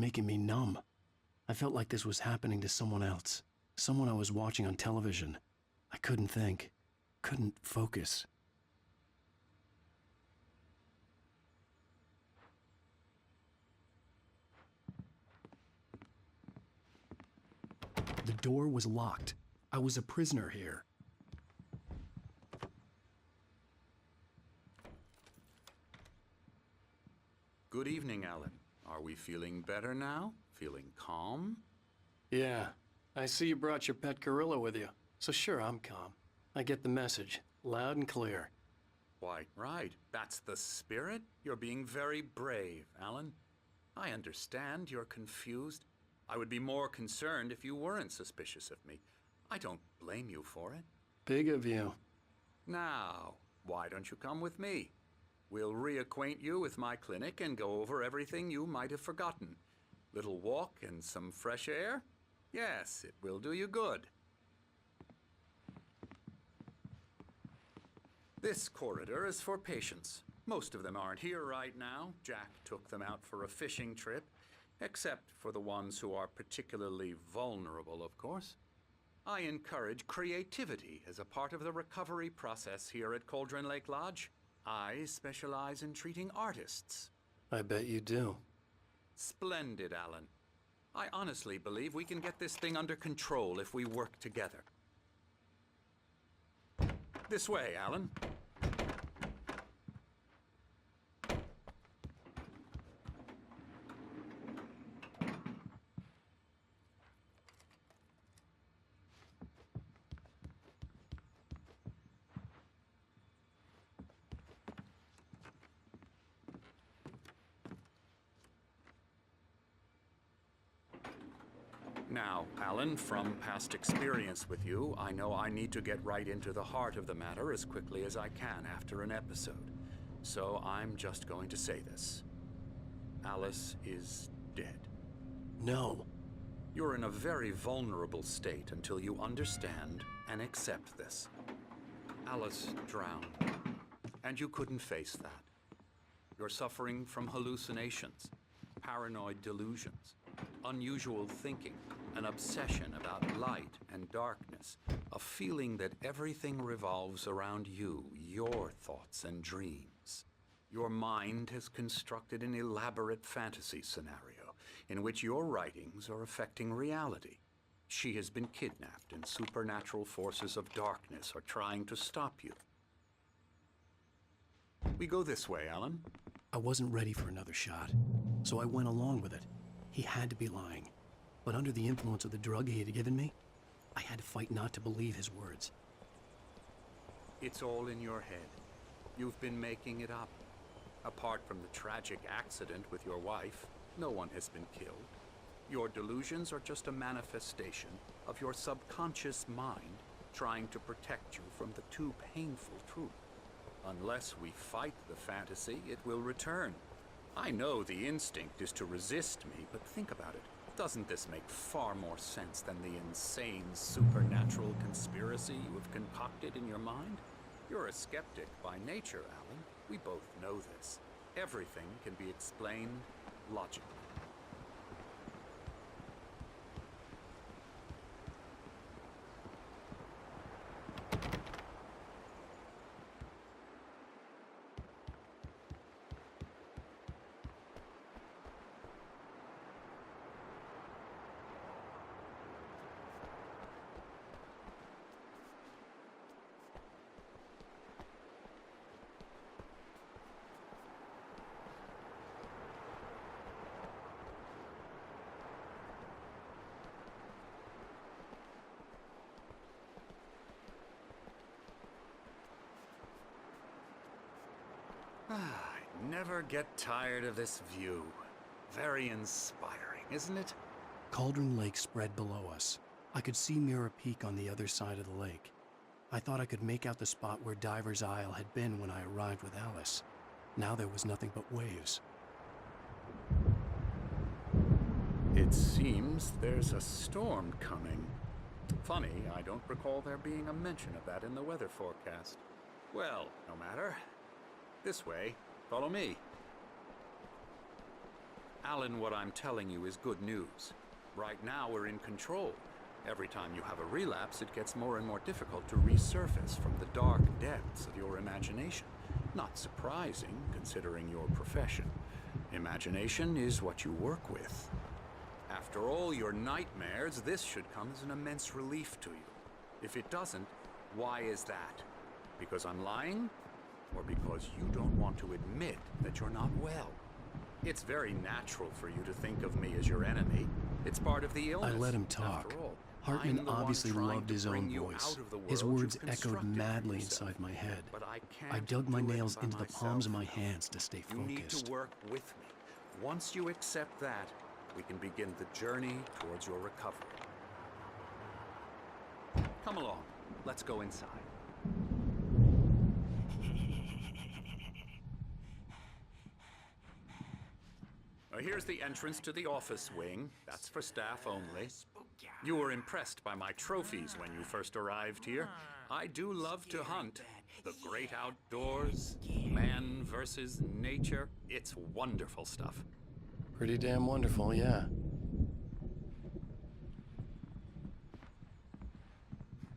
making me numb. I felt like this was happening to someone else. Someone I was watching on television. I couldn't think. Couldn't focus. The door was locked. I was a prisoner here. Good evening, Alan. Are we feeling better now? Feeling calm? Yeah. I see you brought your pet gorilla with you. So sure, I'm calm. I get the message. Loud and clear. Quite right. That's the spirit. You're being very brave, Alan. I understand you're confused. I would be more concerned if you weren't suspicious of me. I don't blame you for it. Big of you. Now, why don't you come with me? We'll reacquaint you with my clinic and go over everything you might have forgotten. Little walk and some fresh air? Yes, it will do you good. This corridor is for patients. Most of them aren't here right now. Jack took them out for a fishing trip, except for the ones who are particularly vulnerable, of course. I encourage creativity as a part of the recovery process here at Cauldron Lake Lodge. I specialize in treating artists. I bet you do. Splendid, Alan. I honestly believe we can get this thing under control if we work together. This way, Alan. Now, Alan, from past experience with you, I know I need to get right into the heart of the matter as quickly as I can after an episode. So I'm just going to say this. Alice is dead. No. You're in a very vulnerable state until you understand and accept this. Alice drowned, and you couldn't face that. You're suffering from hallucinations, paranoid delusions, unusual thinking, an obsession about light and darkness, a feeling that everything revolves around you, your thoughts and dreams. Your mind has constructed an elaborate fantasy scenario in which your writings are affecting reality. She has been kidnapped and supernatural forces of darkness are trying to stop you. We go this way, Alan. I wasn't ready for another shot, so I went along with it. He had to be lying. But under the influence of the drug he had given me, I had to fight not to believe his words. It's all in your head. You've been making it up. Apart from the tragic accident with your wife, no one has been killed. Your delusions are just a manifestation of your subconscious mind trying to protect you from the too painful truth. Unless we fight the fantasy, it will return. I know the instinct is to resist me, but think about it. Doesn't this make far more sense than the insane supernatural conspiracy you have concocted in your mind? You're a skeptic by nature, Alan. We both know this. Everything can be explained logically. I never get tired of this view. Very inspiring, isn't it? Cauldron Lake spread below us. I could see Mirror Peak on the other side of the lake. I thought I could make out the spot where Diver's Isle had been when I arrived with Alice. Now there was nothing but waves. It seems there's a storm coming. Funny, I don't recall there being a mention of that in the weather forecast. Well, no matter. This way. Follow me. Alan, what I'm telling you is good news. Right now, we're in control. Every time you have a relapse, it gets more and more difficult to resurface from the dark depths of your imagination. Not surprising, considering your profession. Imagination is what you work with. After all your nightmares, this should come as an immense relief to you. If it doesn't, why is that? Because I'm lying? Or because you don't want to admit that you're not well? It's very natural for you to think of me as your enemy. It's part of the illness. I let him talk. After all, Hartman I'm the one obviously trying loved to his bring own you voice. out of the His world words you've echoed constructed for madly yourself. inside my head. But I I can't dug my do it nails by into the palms of my myself. hands to stay You need focused. to work with me. Once you accept that, we can begin the journey towards your recovery. Come along. Let's go inside. Here's the entrance to the office wing. That's for staff only. You were impressed by my trophies when you first arrived here. I do love to hunt. The great outdoors, man versus nature. It's wonderful stuff. Pretty damn wonderful, yeah.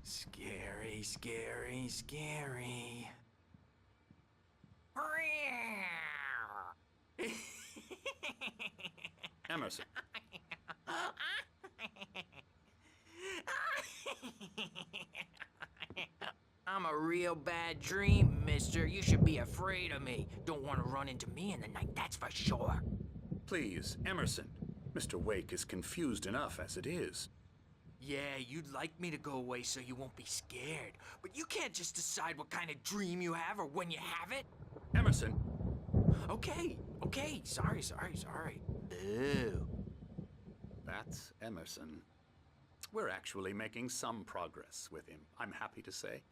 Scary, scary, scary. Emerson. I'm a real bad dream, mister. You should be afraid of me. Don't want to run into me in the night, that's for sure. Please, Emerson. Mr. Wake is confused enough as it is. Yeah, you'd like me to go away so you won't be scared. But you can't just decide what kind of dream you have or when you have it. Emerson. Okay, sorry. Ew. That's Emerson. We're actually making some progress with him, I'm happy to say.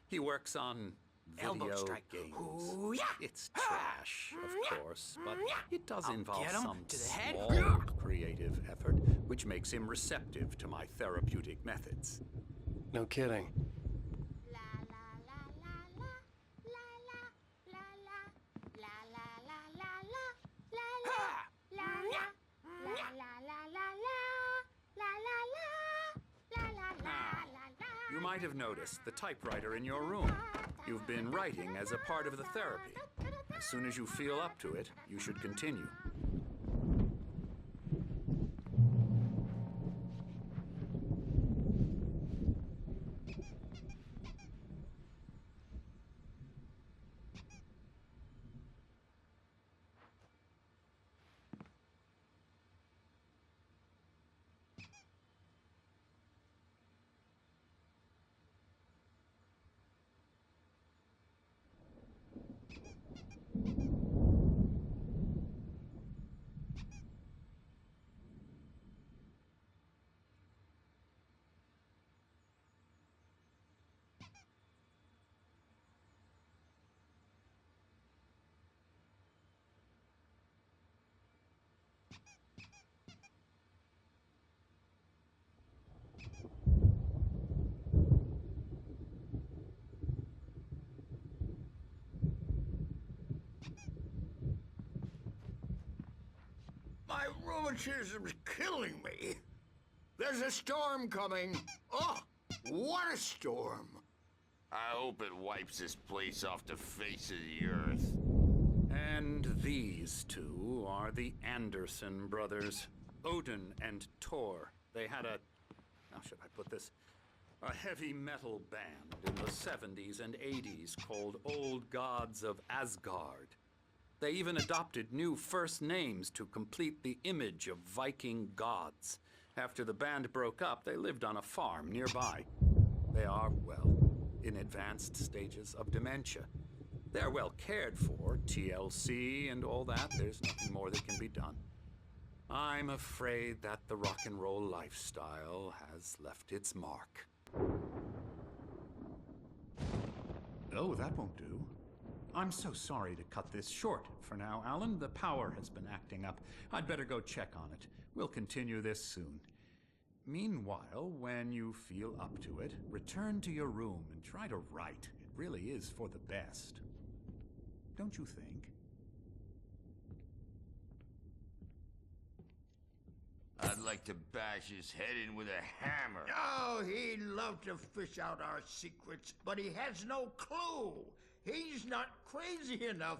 He works on Elbow video strike. games. Ooh, yeah. It's trash, of course, but it does I'll involve get him some to the head. small creative effort, which makes him receptive to my therapeutic methods. No kidding. You might have noticed the typewriter in your room. You've been writing as a part of the therapy. As soon as you feel up to it, you should continue. My rheumatism's killing me. There's a storm coming. Oh, what a storm. I hope it wipes this place off the face of the earth. And these two are the Anderson brothers, Odin and Thor. They had how should I put this? A heavy metal band in the 70s and 80s called Old Gods of Asgard. They even adopted new first names to complete the image of Viking gods. After the band broke up, they lived on a farm nearby. They are, well, in advanced stages of dementia. They're well cared for, TLC and all that. There's nothing more that can be done. I'm afraid that the rock and roll lifestyle has left its mark. Oh, that won't do. I'm so sorry to cut this short for now, Alan. The power has been acting up. I'd better go check on it. We'll continue this soon. Meanwhile, when you feel up to it, return to your room and try to write. It really is for the best. Don't you think? like to bash his head in with a hammer. Oh, he'd love to fish out our secrets, but he has no clue. He's not crazy enough.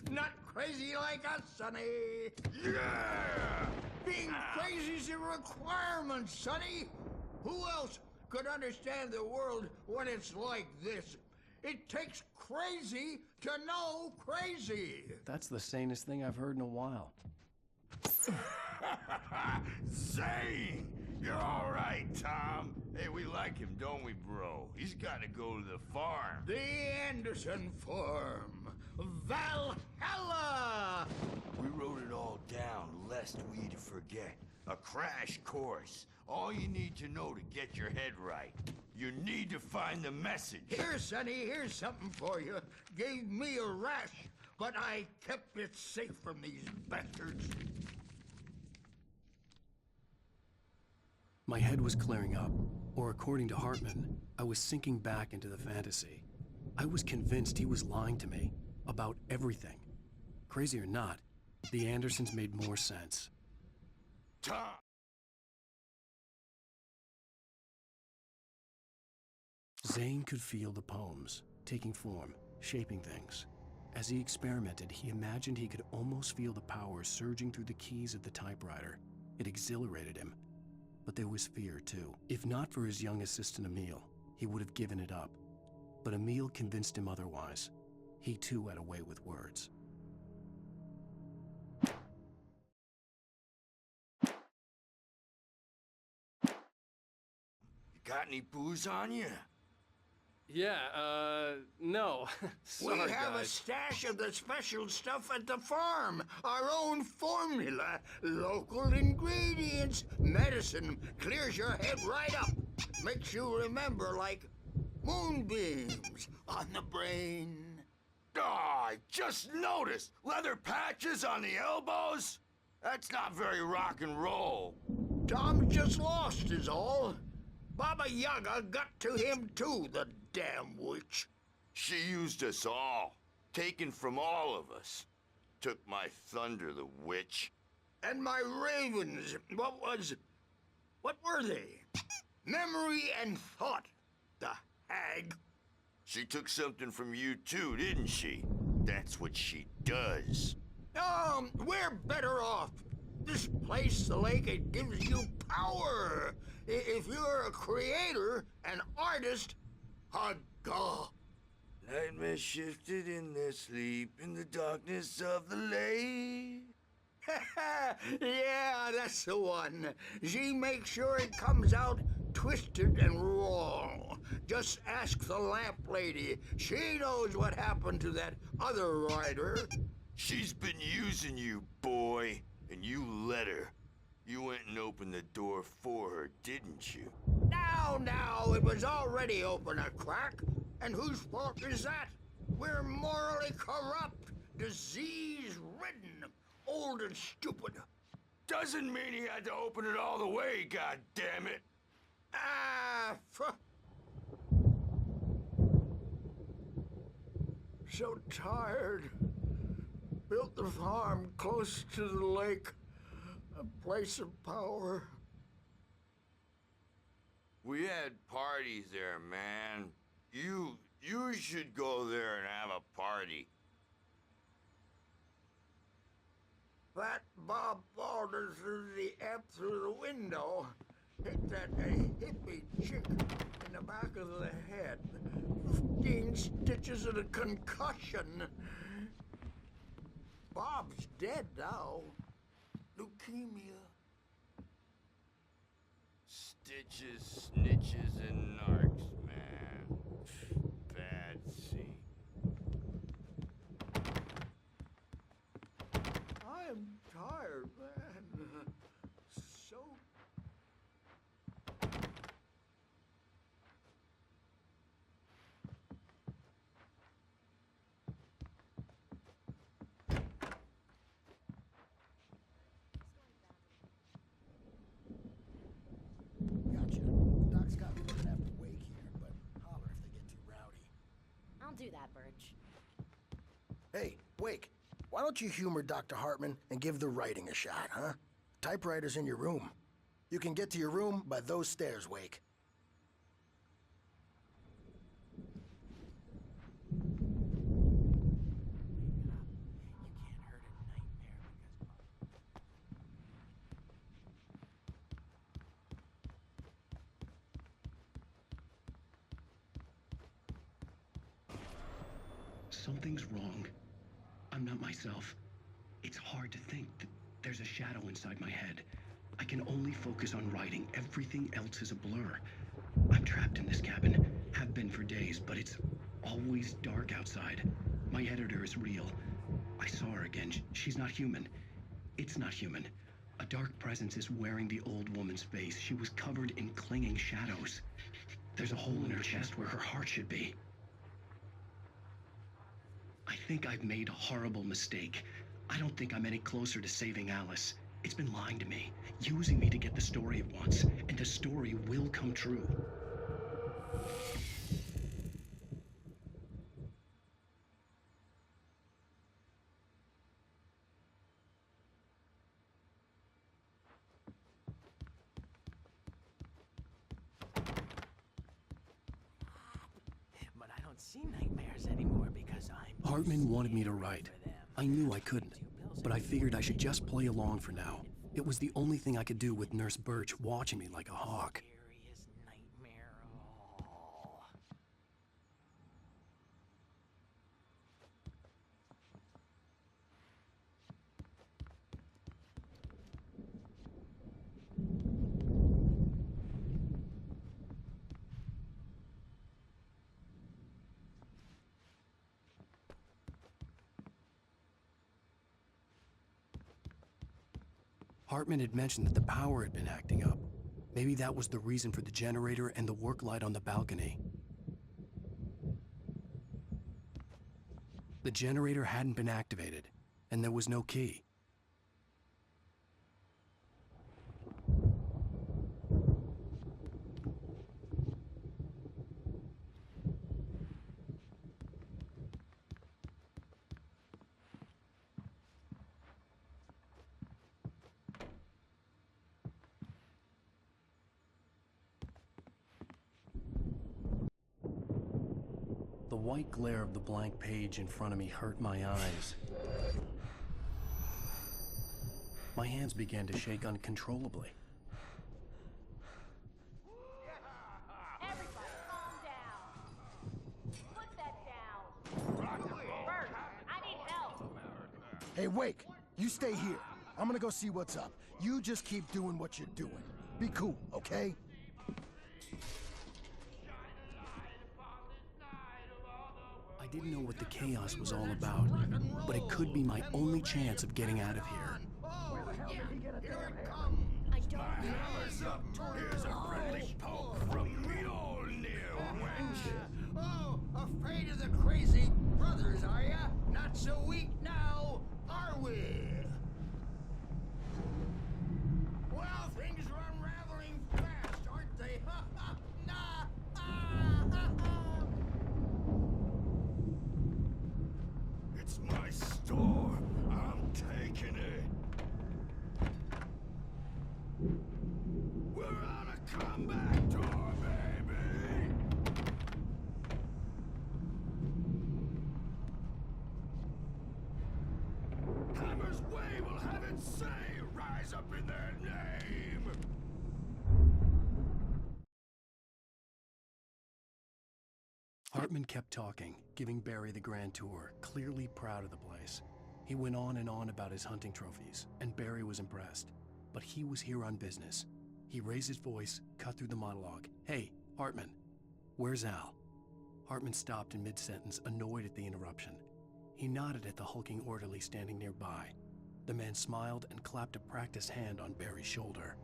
Not crazy like us, Sonny. Yeah! Being crazy's a requirement, Sonny. Who else could understand the world when it's like this? It takes crazy to know crazy. That's the sanest thing I've heard in a while. Zane! You're all right, Tom. Hey, we like him, don't we, bro? He's got to go to the farm. The Anderson Farm. Valhalla! We wrote it all down lest we forget. A crash course. All you need to know to get your head right. You need to find the message. Here, Sonny, here's something for you. Gave me a rash, but I kept it safe from these bastards. My head was clearing up, or according to Hartman, I was sinking back into the fantasy. I was convinced he was lying to me about everything. Crazy or not, the Andersons made more sense. Tom! Zane could feel the poems, taking form, shaping things. As he experimented, he imagined he could almost feel the power surging through the keys of the typewriter. It exhilarated him. But there was fear, too. If not for his young assistant Emil, he would have given it up. But Emil convinced him otherwise. He too had a way with words. You got any booze on you? Yeah, no. Sorry, We have a guys. stash of the special stuff at the farm. Our own formula. Local ingredients. Medicine clears your head right up. Makes you remember like moonbeams on the brain. Oh, I just noticed. Leather patches on the elbows? That's not very rock and roll. Tom just lost is all. Baba Yaga got to him too, the damn witch. She used us all. Taken from all of us. Took my thunder, the witch. And my ravens, what were they? Memory and thought, the hag. She took something from you too, didn't she? That's what she does. We're better off. This place, the lake, it gives you power. If you're a creator, an artist, a god. Nightmare shifted in their sleep in the darkness of the lake. Yeah, that's the one. She makes sure it comes out twisted and wrong. Just ask the lamp lady. She knows what happened to that other rider. She's been using you, boy, and you let her. You went and opened the door for her, didn't you? Now, it was already open a crack. And whose fault is that? We're morally corrupt, disease-ridden, old and stupid. Doesn't mean he had to open it all the way, goddammit. So tired. Built the farm close to the lake. A place of power. We had parties there, man. You should go there and have a party. That Bob Balder threw the amp through the window. Hit that hippie chick in the back of the head. 15 stitches and a concussion. Bob's dead now. Leukemia. Stitches, snitches, and narcs, man. Bad scene. I am tired, man. So. Gotcha. Doc's got me looking after Wake here, but holler if they get too rowdy. I'll do that, Birch. Hey, Wake, why don't you humor Dr. Hartman and give the writing a shot, huh? Typewriter's in your room. You can get to your room by those stairs, Wake. Something's wrong. I'm not myself. It's hard to think that there's a shadow inside my head. I can only focus on writing. Everything else is a blur. I'm trapped in this cabin. Have been for days, but it's always dark outside. My editor is real. I saw her again. She's not human. It's not human. A dark presence is wearing the old woman's face. She was covered in clinging shadows. There's a hole in her chest where her heart should be. I think I've made a horrible mistake. I don't think I'm any closer to saving Alice. It's been lying to me, using me to get the story it wants, and the story will come true. But I don't see nightmares anymore because I'm... Hartman wanted me to write. I knew I couldn't, but I figured I should just play along for now. It was the only thing I could do with Nurse Birch watching me like a hawk. Scariest nightmare of all. Hartman had mentioned that the power had been acting up. Maybe that was the reason for the generator and the work light on the balcony. The generator hadn't been activated, and there was no key. The white glare of the blank page in front of me hurt my eyes. My hands began to shake uncontrollably. Everybody, calm down. Put that down. Bert, I need help. Hey, Wake, you stay here. I'm gonna go see what's up. You just keep doing what you're doing. Be cool, okay? I didn't know what the chaos was all about, but it could be my only chance of getting out of here. Oh, yeah, here it comes. I don't know. Here's a friendly poke from the old near wench. Oh, afraid of the crazy brothers, are ya? Not so weak now, are we? Well, things are unraveling fast, aren't they? Ha ha! Nah! Ah, ha, ha. It's my store. I'm taking it. We're on a comeback tour, baby. Hammer's Way will have its say. Rise up in their name. Hartman kept talking, giving Barry the grand tour, clearly proud of the place. He went on and on about his hunting trophies, and Barry was impressed. But he was here on business. He raised his voice, cut through the monologue. Hey, Hartman, where's Al? Hartman stopped in mid-sentence, annoyed at the interruption. He nodded at the hulking orderly standing nearby. The man smiled and clapped a practiced hand on Barry's shoulder.